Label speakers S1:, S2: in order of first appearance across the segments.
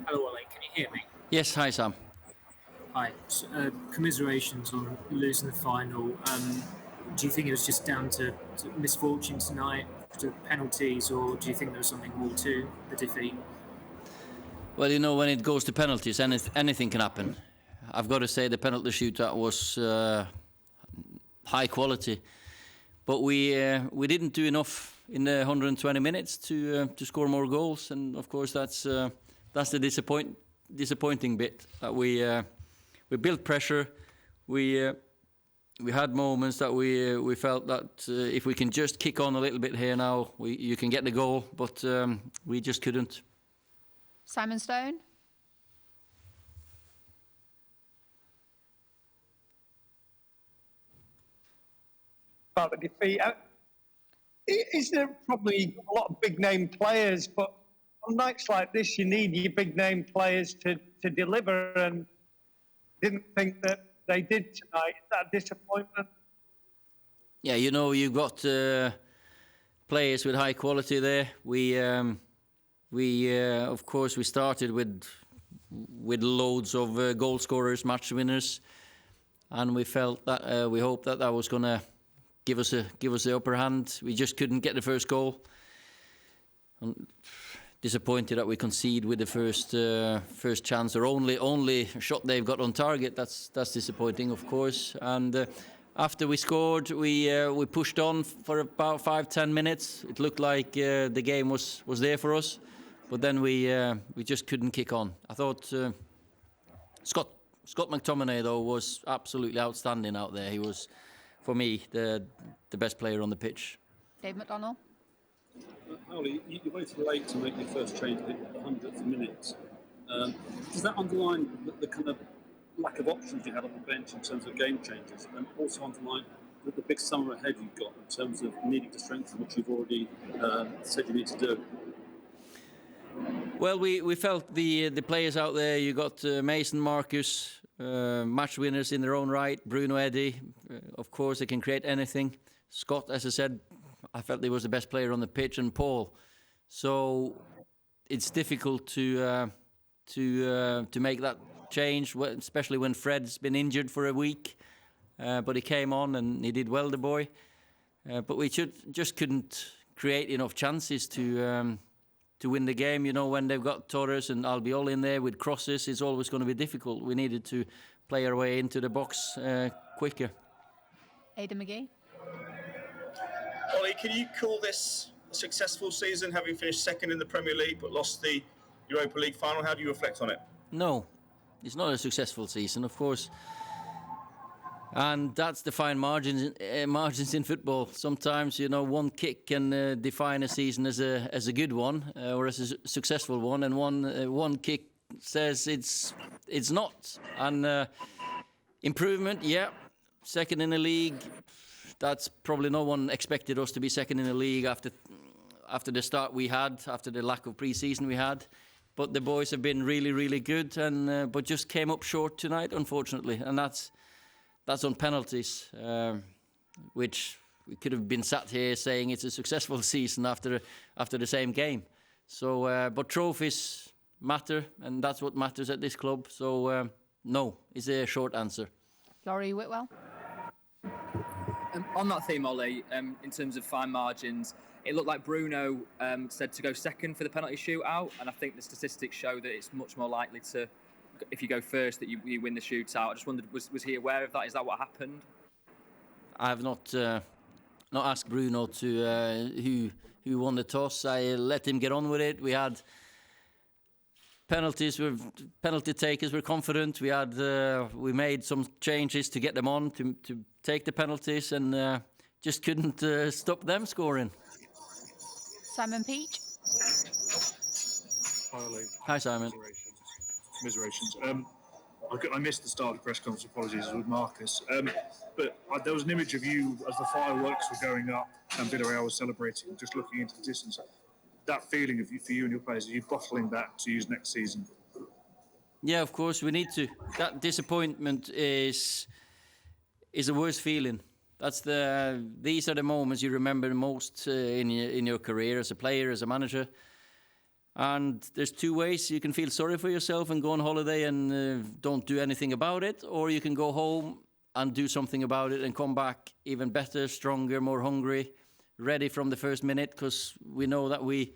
S1: Hello, Ole. Can you hear me?
S2: Yes, hi Sam.
S1: Hi. Commiserations on losing the final. Do you think it was just down to misfortune tonight, to penalties, or do you think there was something more to the defeat?
S2: Well, you know, when it goes to penalties, anything can happen. I've got to say the penalty shootout was high quality, but we didn't do enough in the 120 minutes to score more goals, and of course that's the disappointing bit that we built pressure. We had moments that we felt that if we can just kick on a little bit here now, you can get the goal, but we just couldn't.
S3: Simon Stone.
S4: About the defeat. Is there probably a lot of big name players, but on nights like this, you need your big name players to deliver, and didn't think that they did tonight. Is that a disappointment?
S2: Yeah, you know, you got players with high quality there. We of course we started with loads of goal scorers, match winners, and we felt that we hoped that was going to give us the upper hand. We just couldn't get the first goal. I'm disappointed that we concede with the first chance, or only shot they've got on target. That's disappointing, of course. And after we scored, we pushed on for about 5-10 minutes. It looked like the game was there for us, but then we just couldn't kick on. I thought Scott McTominay though was absolutely outstanding out there. He was, for me, the best player on the pitch.
S3: Dave McDonnell.
S5: Ole, you waited late to make your first change at the 100th minute. Does that underline the kind of lack of options you had on the bench in terms of game changes, and also underline the big summer ahead you've got in terms of needing to strengthen what you've already said you need to do?
S2: Well, we felt the players out there. You got Mason, Marcus, match winners in their own right. Bruno Eddy, of course, they can create anything. Scott, as I said, I felt he was the best player on the pitch, and Paul. So it's difficult to make that change, especially when Fred's been injured for a week. But he came on and he did well, the boy. But we just couldn't create enough chances to win the game. You know, when they've got Torres and Albiol in there with crosses, it's always going to be difficult. We needed to play our way into the box quicker.
S3: Aidan McGee.
S6: Ole, can you call this a successful season, having finished second in the Premier League but lost the Europa League Final? How do you reflect on it?
S2: No, it's not a successful season, of course. And that's the fine margins in football. Sometimes, you know, one kick can define a season as a good one or as a successful one, and one kick says it's not. And improvement, yeah. Second in the league. That's probably no one expected us to be second in the league after the start we had, after the lack of pre-season we had. But the boys have been really, really good, and but just came up short tonight, unfortunately. And that's on penalties, which we could have been sat here saying it's a successful season after the same game. So, but trophies matter, and that's what matters at this club. So, no is a short answer.
S3: Laurie Whitwell.
S7: On that theme, Ole, in terms of fine margins, it looked like Bruno said to go second for the penalty shootout, and I think the statistics show that it's much more likely to, if you go first, that you win the shootout. I just wondered, was he aware of that? Is that what happened?
S2: I have not asked Bruno to who won the toss. I let him get on with it. We had penalty takers were confident. We made some changes to get them on to take the penalties, and just couldn't stop them scoring.
S3: Simon Peach.
S8: Hi, Ole.
S2: Hi, Simon.
S8: Commiserations. I missed the start of the press conference. Apologies, with Marcus. But there was an image of you as the fireworks were going up and Villarreal was celebrating, just looking into the distance. That feeling of you, for you and your players, are you bottling that to use next season?
S2: Yeah, of course we need to. That disappointment is a worst feeling. These are the moments you remember most in your career as a player, as a manager. And there's two ways. You can feel sorry for yourself and go on holiday and don't do anything about it, or you can go home and do something about it and come back even better, stronger, more hungry, ready from the first minute, because we know that we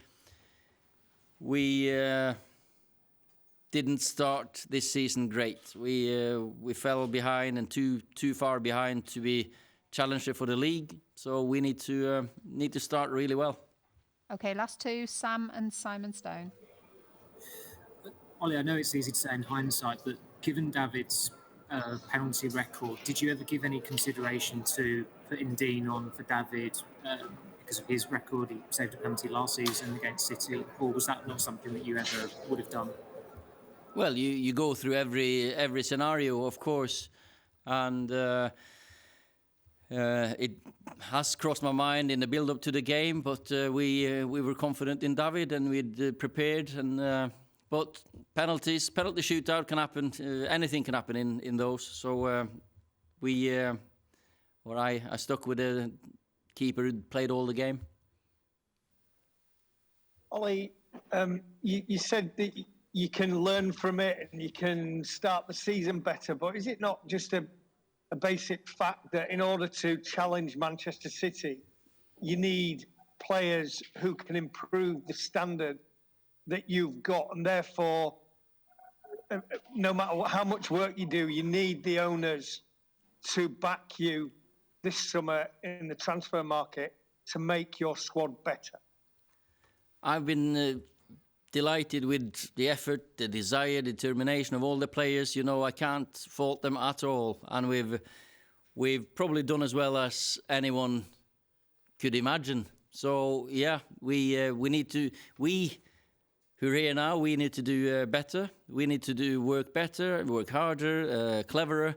S2: didn't start this season great. We fell behind and too far behind to be challenger for the league. So we need to start really well.
S3: Okay, last two, Sam and Simon Stone.
S1: Ollie, I know it's easy to say in hindsight, but given David's penalty record, did you ever give any consideration to putting Dean on for David because of his record? He saved a penalty last season against City, or was that not something that you ever would have done?
S2: Well, you go through every scenario, of course, and it has crossed my mind in the build-up to the game, but we were confident in David and we'd prepared. And but penalty shootout can happen. Anything can happen in those. So I stuck with the keeper who played all the game.
S4: Ollie, you said that you can learn from it and you can start the season better, but is it not just a basic fact that in order to challenge Manchester City, you need players who can improve the standard that you've got, and therefore, no matter how much work you do, you need the owners to back you this summer in the transfer market to make your squad better?
S2: I've been delighted with the effort, the desire, determination of all the players. You know, I can't fault them at all, and we've probably done as well as anyone could imagine. So yeah, we who are here now, we need to do better. We need to work better, work harder, cleverer.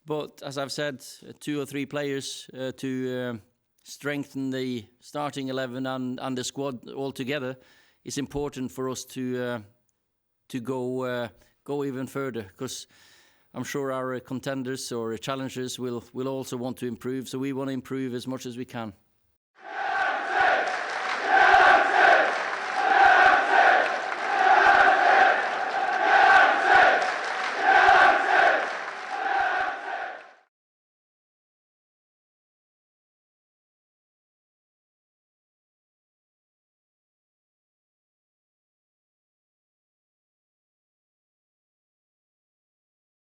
S2: But as I've said, 2 or 3 players to strengthen the starting 11 and the squad altogether is important for us to go even further, because I'm sure our contenders or challengers will also want to improve. So we want to improve as much as we can.